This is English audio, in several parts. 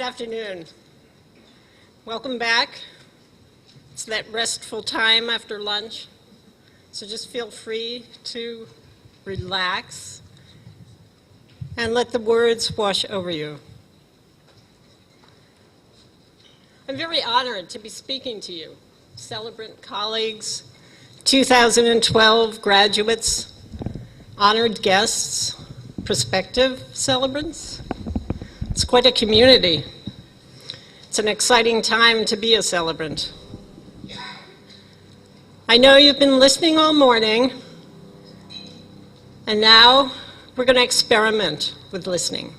Good afternoon. Welcome back. It's that restful time after lunch, so just feel free to relax and let the words wash over you. I'm very honored to be speaking to you, celebrant colleagues, 2012 graduates, honored guests, prospective celebrants. It's quite a community. It's an exciting time to be a celebrant. I know you've been listening all morning, and now we're going to experiment with listening.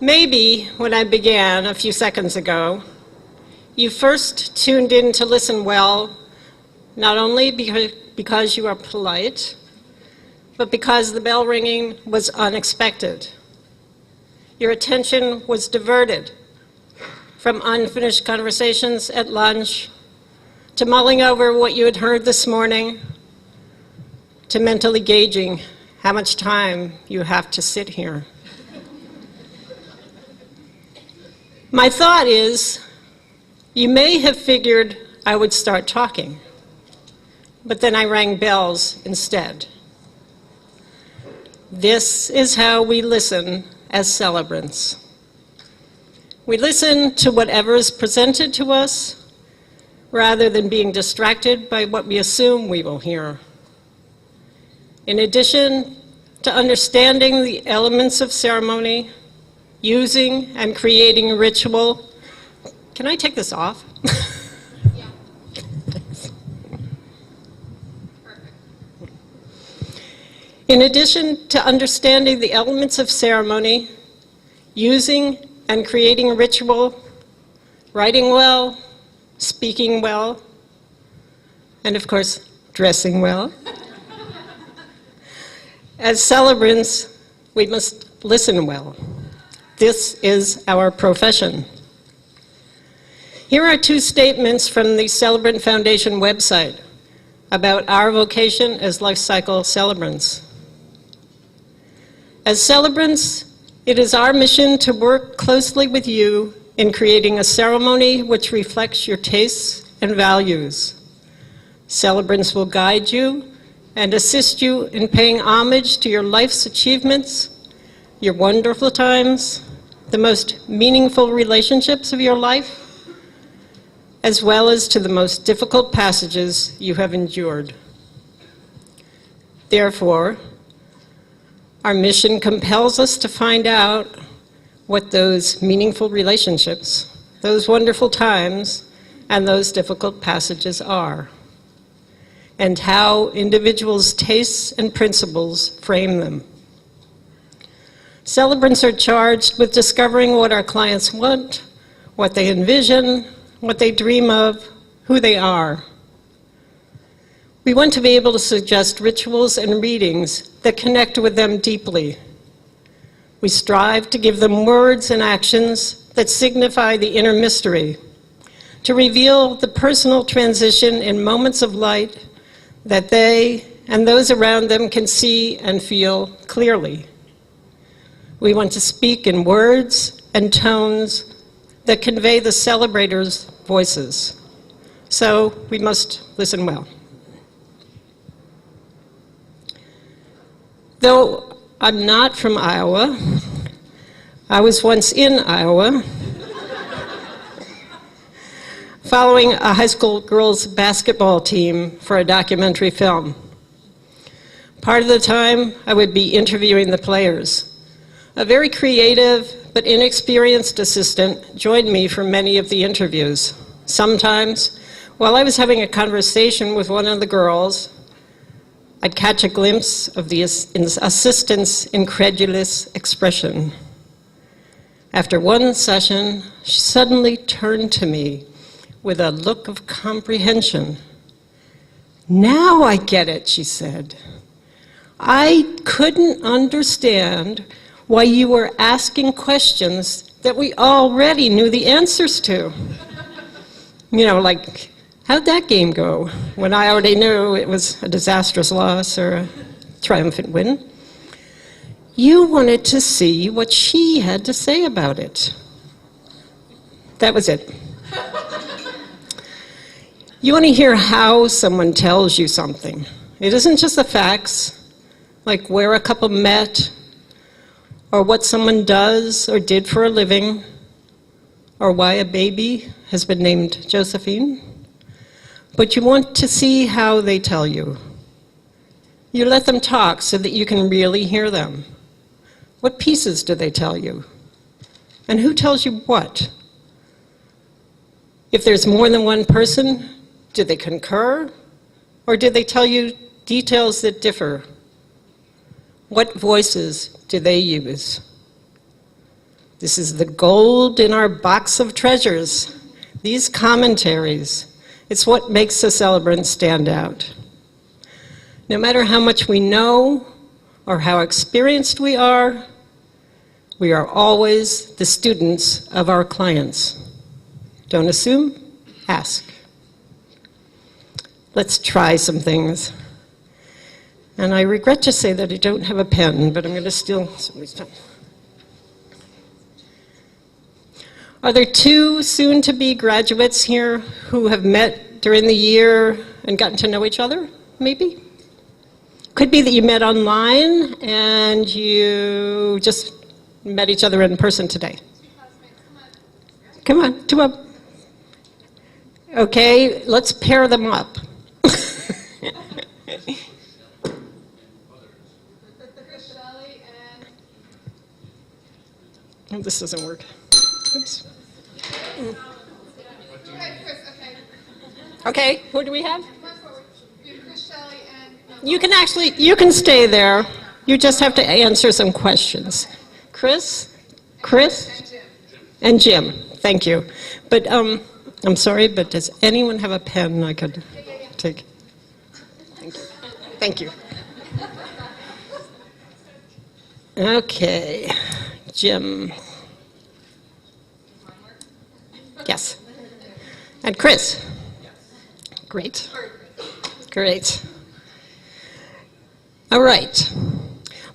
Maybe when I began a few seconds ago, you first tuned in to listen well, not only because you are polite, but because the bell ringing was unexpected. Your attention was diverted from unfinished conversations at lunch, to mulling over what you had heard this morning, to mentally gauging how much time you have to sit here. My thought is, you may have figured I would start talking, but then I rang bells instead. This is how we listen as celebrants. We listen to whatever is presented to us rather than being distracted by what we assume we will hear. In addition to understanding the elements of ceremony, using and creating ritual. Can I take this off? Yeah. Perfect. In addition to understanding the elements of ceremony, using and creating ritual, writing well, speaking well, and of course, dressing well. As celebrants, we must listen well. This is our profession. Here are two statements from the Celebrant Foundation website about our vocation as life cycle celebrants. As celebrants, it is our mission to work closely with you in creating a ceremony which reflects your tastes and values. Celebrants will guide you and assist you in paying homage to your life's achievements, your wonderful times, the most meaningful relationships of your life, as well as to the most difficult passages you have endured. Therefore, our mission compels us to find out what those meaningful relationships, those wonderful times, and those difficult passages are, and how individuals' tastes and principles frame them. Celebrants are charged with discovering what our clients want, what they envision, what they dream of, who they are. We want to be able to suggest rituals and readings that connect with them deeply. We strive to give them words and actions that signify the inner mystery, to reveal the personal transition in moments of light that they and those around them can see and feel clearly. We want to speak in words and tones that convey the celebrators' voices. So we must listen well. Though I'm not from Iowa, I was once in Iowa following a high school girls basketball team for a documentary film. Part of the time, I would be interviewing the players. A very creative but inexperienced assistant joined me for many of the interviews. Sometimes, while I was having a conversation with one of the girls, I'd catch a glimpse of the assistant's incredulous expression. After one session, she suddenly turned to me with a look of comprehension. "Now I get it," she said. "I couldn't understand why you were asking questions that we already knew the answers to." You know, like, how'd that game go? When I already knew it was a disastrous loss or a triumphant win. You wanted to see what she had to say about it. That was it. You want to hear how someone tells you something. It isn't just the facts, like where a couple met, or what someone does or did for a living, or why a baby has been named Josephine. But you want to see how they tell you. You let them talk so that you can really hear them. What pieces do they tell you? And who tells you what? If there's more than one person, do they concur? Or do they tell you details that differ? What voices do they use? This is the gold in our box of treasures, these commentaries. It's what makes a celebrant stand out. No matter how much we know or how experienced we are always the students of our clients. Don't assume, ask. Let's try some things. And I regret to say that I don't have a pen, but I'm going to steal somebody's pen. Are there two soon-to-be graduates here who have met during the year and gotten to know each other, maybe? Could be that you met online and you just met each other in person today. Come on, two up. Okay, let's pair them up. Oh, this doesn't work. Oops. Okay, who do we have? You can stay there. You just have to answer some questions. Chris, and Jim. Thank you. But I'm sorry, but does anyone have a pen I could take? Thank you. Thank you. Okay, Jim. Yes. And Chris? Great. Great. All right.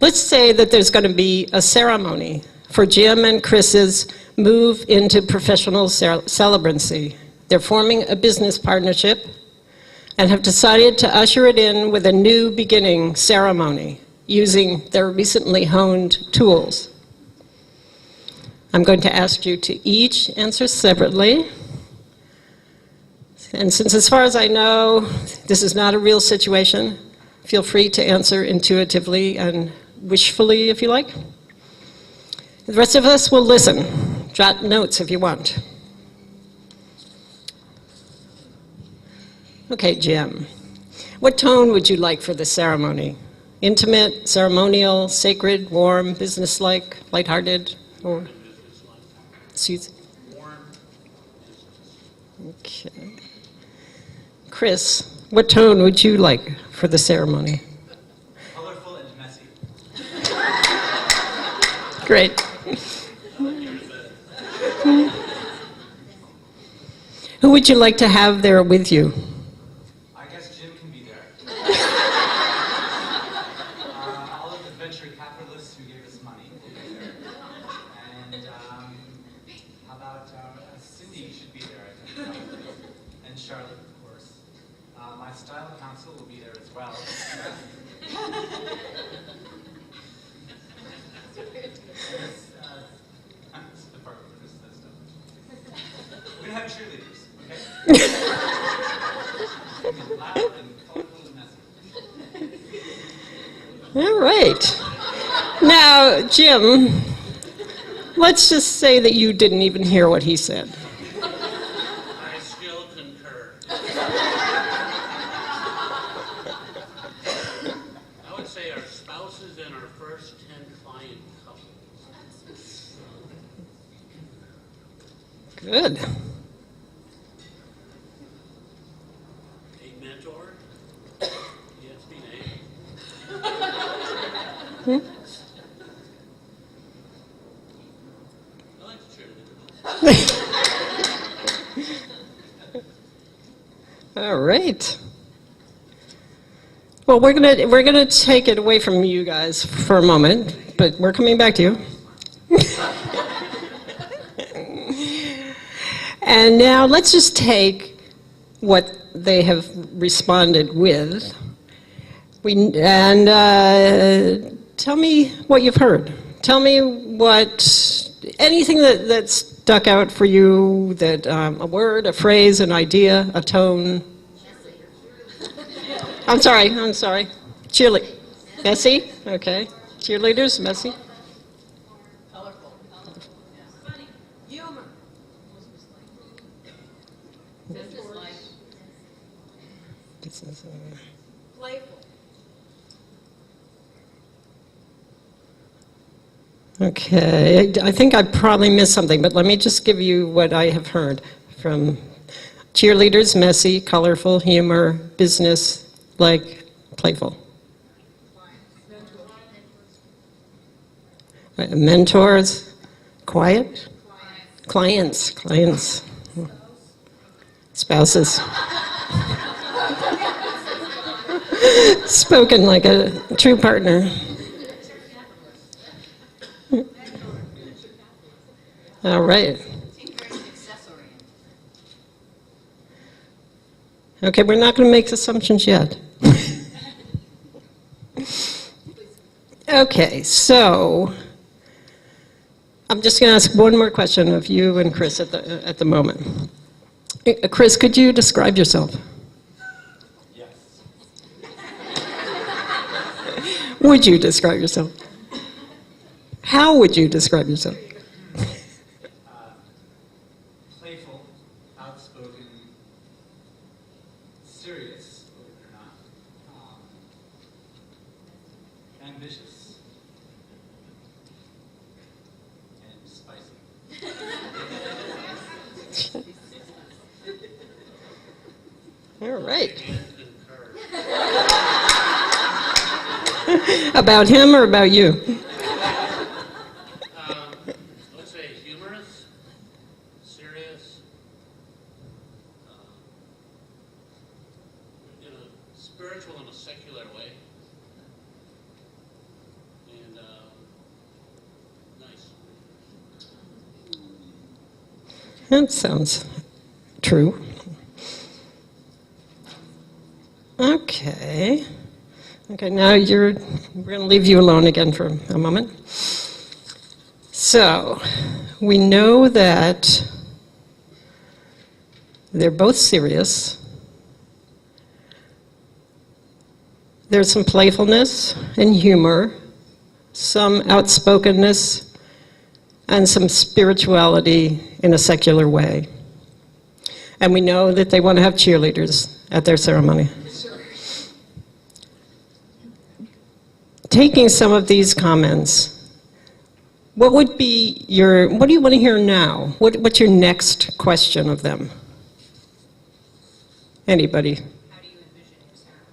Let's say that there's going to be a ceremony for Jim and Chris's move into professional celebrancy. They're forming a business partnership and have decided to usher it in with a new beginning ceremony using their recently honed tools. I'm going to ask you to each answer separately. And since, as far as I know, this is not a real situation, feel free to answer intuitively and wishfully if you like. The rest of us will listen. Jot notes if you want. Okay, Jim. What tone would you like for the ceremony? Intimate, ceremonial, sacred, warm, businesslike, lighthearted, or soothing? Warm. Okay. Chris, what tone would you like for the ceremony? Colorful and messy. Great. Who would you like to have there with you? I guess Jim can be there. All of the venture capitalists who gave us money will be there. And how about Cindy should be there, I think. And Charlotte, of course. My style council will be there as well. This department for this system. We're going to have cheerleaders, okay? Loud and colorful and messy. All right. Now, Jim, let's just say that you didn't even hear what he said. I still concur. I would say our spouses and our first 10 client couples. Good. A mentor. Yes, be named. I like to cheerleaders. All right. Well, we're gonna take it away from you guys for a moment but we're coming back to you. And now let's just take what they have responded with. Tell me what you've heard. Tell me anything that stuck out for you, that a word, a phrase, an idea, a tone. I'm sorry. Cheerleader. Messy? Okay. Cheerleaders, messy? Colorful. Funny. Humor. Business-like. Playful. Okay, I think I probably missed something, but let me just give you what I have heard from cheerleaders: messy, colorful, humor, business, like, playful. Mentors, quiet, clients, spouses. Spoken like a true partner. All right. Okay, we're not going to make assumptions yet. Okay, so I'm just going to ask one more question of you and Chris at the moment. Chris, could you describe yourself? Yes. Would you describe yourself? How would you describe yourself? Playful, outspoken, serious, believe it or not, ambitious, and spicy. All right. Concur. About him or about you? Let's say humorous, serious, spiritual in a secular way, and nice. That sounds true. Okay. Okay, now we're going to leave you alone again for a moment. So, we know that they're both serious. There's some playfulness and humor, some outspokenness, and some spirituality in a secular way. And we know that they want to have cheerleaders at their ceremony. Taking some of these comments, what do you want to hear now? What's your next question of them? Anybody? How do you envision your ceremony?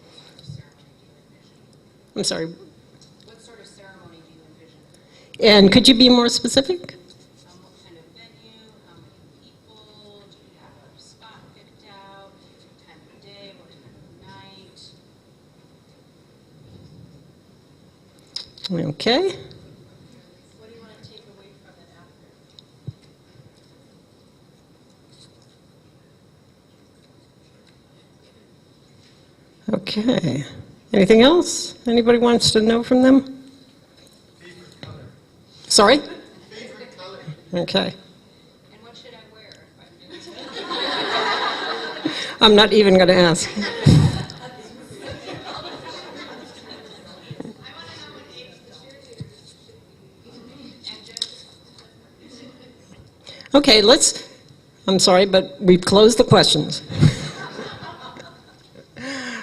What sort of ceremony do you envision? I'm sorry. What sort of ceremony do you envision? And could you be more specific? What kind of venue? How many people? Do you have a spot picked out? What time of day? What time of night? Okay. What do you want to take away from it after? Okay. Anything else? Anybody wants to know from them? Favorite color? Sorry? Favorite color? Okay. And what should I wear if I'm doing it? I'm not even going to ask. I want to know what age the cheerleaders should be. And just Okay, I'm sorry, but we've closed the questions.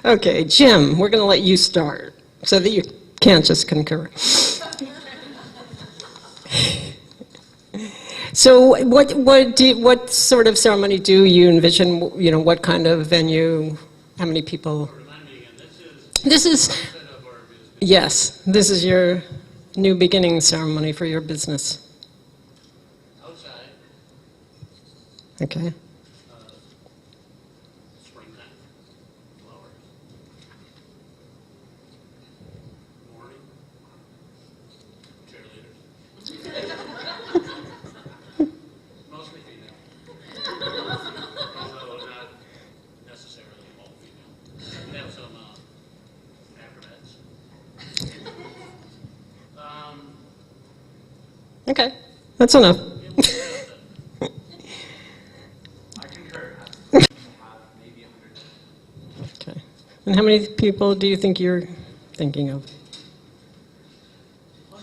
Okay, Jim, we're going to let you start so that you can't just concur. So what sort of ceremony do you envision? What kind of venue? How many people? Remind me again, This is, set of our business. yes, this is your new beginning ceremony for your business. Outside, Okay. springtime, flowers. Morning, Okay, that's enough. I concur. We'll have maybe 100. Okay. And how many people do you think you're thinking of? I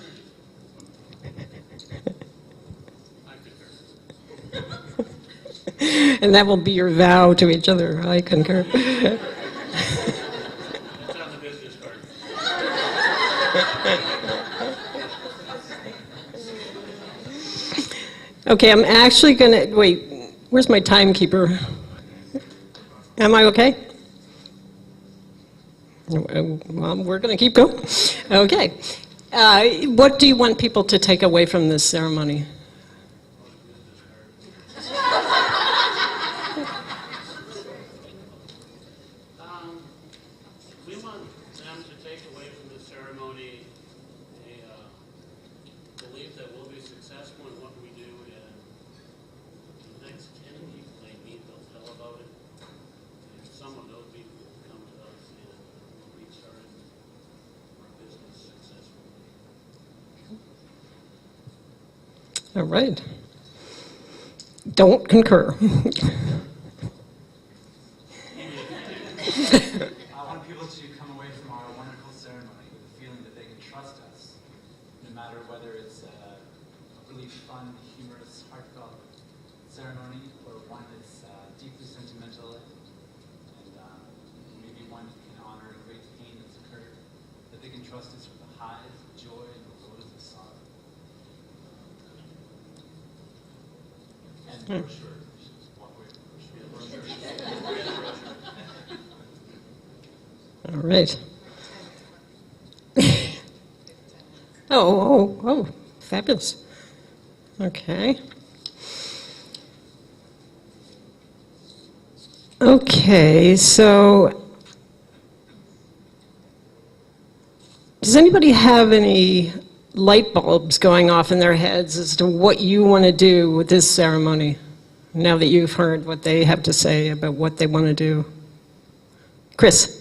concur. And that will be your vow to each other. I concur. It's on the business card. Okay, I'm actually going to, wait, where's my timekeeper? Am I okay? Well, we're going to keep going. Okay. What do you want people to take away from this ceremony? We want them to take away from this ceremony a belief that we'll be successful in what we do, and the next 10 people they meet, they'll tell about it. And some of those people will come to us and we'll restart our business successfully. All right. Don't concur. I want people to come away from our wonderful ceremony with the feeling that they can trust us, no matter whether it's a really fun, humorous, heartfelt ceremony or one that's deeply sentimental and maybe one that can honor a great pain that's occurred, that they can trust us with the highs of joy and the lows of sorrow. And brochure. We should just walk away from brochure. All right. Oh, fabulous. Okay. Okay, so does anybody have any light bulbs going off in their heads as to what you want to do with this ceremony, now that you've heard what they have to say about what they want to do? Chris?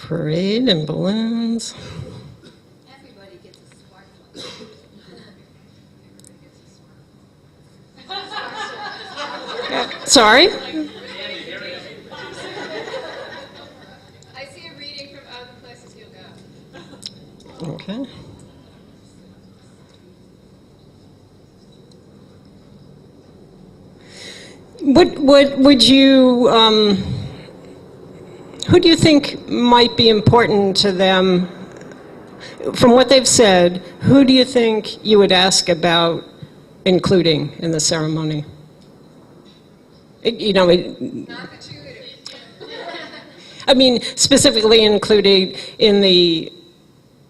Parade and balloons. Everybody gets a smartphone. Sorry? I see a reading from other places you'll go. Okay. What would you, who do you think might be important to them? From what they've said, who do you think you would ask about including in the ceremony? You know, Not the cheerleader. I mean, specifically including in the,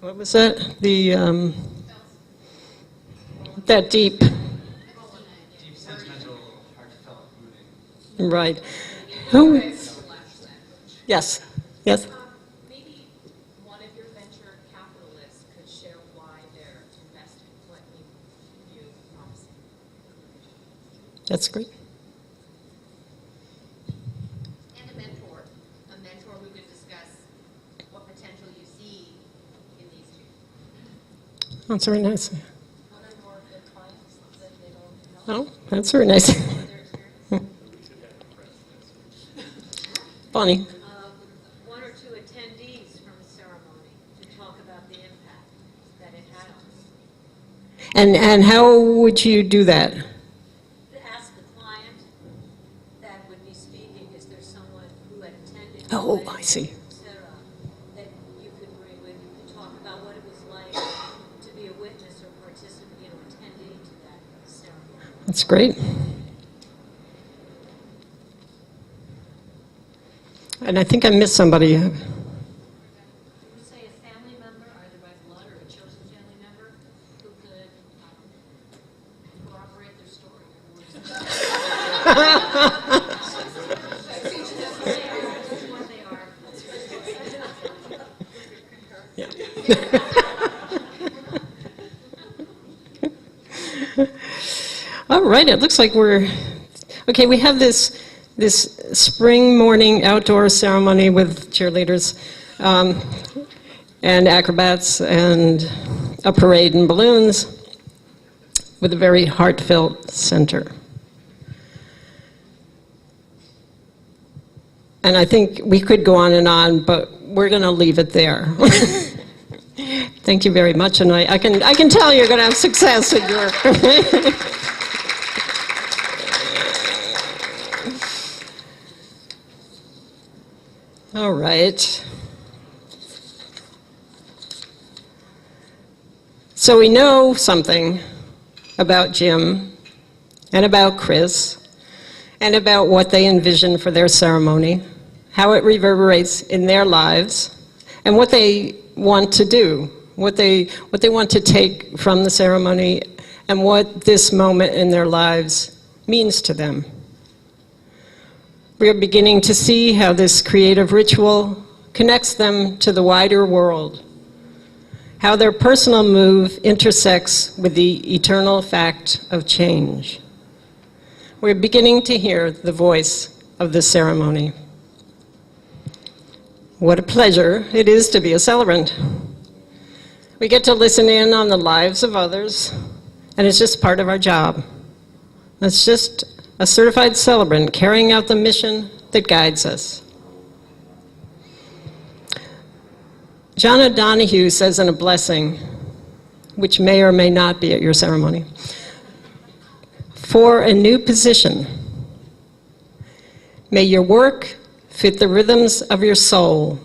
what was that? The, that deep, Deep, sentimental, heartfelt, moving. right. Who? Yes, yes. Maybe one of your venture capitalists could share why they're investing, what you promising. That's great. And a mentor who could discuss what potential you see in these two. That's very nice. What are more of the clients that they don't know? Oh, that's very nice. Their experience? Funny. One or two attendees from the ceremony to talk about the impact that it had on us. And how would you do that? To ask the client that would be speaking, is there someone who had attended? Oh, I see. Et cetera, that you could bring with, you could talk about what it was like to be a witness or participant, attendee to that ceremony. That's great. And I think I missed somebody. You would say a family member, either by blood or a chosen family member, who could corroborate their story. What they are. Yeah. All right, it looks like we're, okay, we have this this spring morning outdoor ceremony with cheerleaders and acrobats and a parade and balloons with a very heartfelt center. And I think we could go on, but we're going to leave it there. Thank you very much, and I can tell you're going to have success in your... All right. So we know something about Jim and about Chris and about what they envision for their ceremony, how it reverberates in their lives, and what they want to do, what they want to take from the ceremony, and what this moment in their lives means to them. We are beginning to see how this creative ritual connects them to the wider world, how their personal move intersects with the eternal fact of change. We're beginning to hear the voice of the ceremony. What a pleasure it is to be a celebrant. We get to listen in on the lives of others, and it's just part of our job. It's just a certified celebrant carrying out the mission that guides us. John O'Donohue says in a blessing, which may or may not be at your ceremony, for a new position, may your work fit the rhythms of your soul,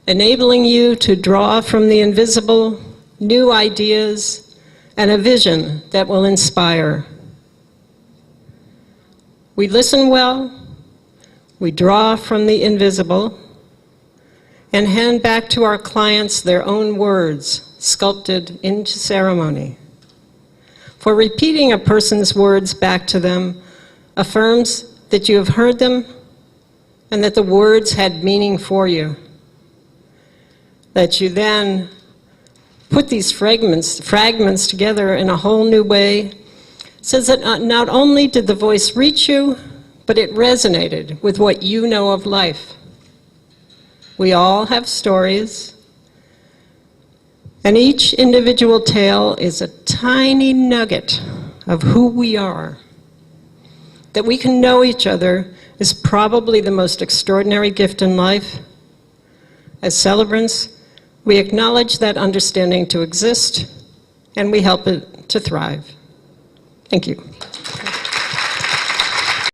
enabling you to draw from the invisible new ideas and a vision that will inspire. We listen well, we draw from the invisible, and hand back to our clients their own words sculpted into ceremony. For repeating a person's words back to them affirms that you have heard them and that the words had meaning for you. That you then put these fragments together in a whole new way says that not only did the voice reach you, but it resonated with what you know of life. We all have stories, and each individual tale is a tiny nugget of who we are. That we can know each other is probably the most extraordinary gift in life. As celebrants, we acknowledge that understanding to exist, and we help it to thrive. Thank you.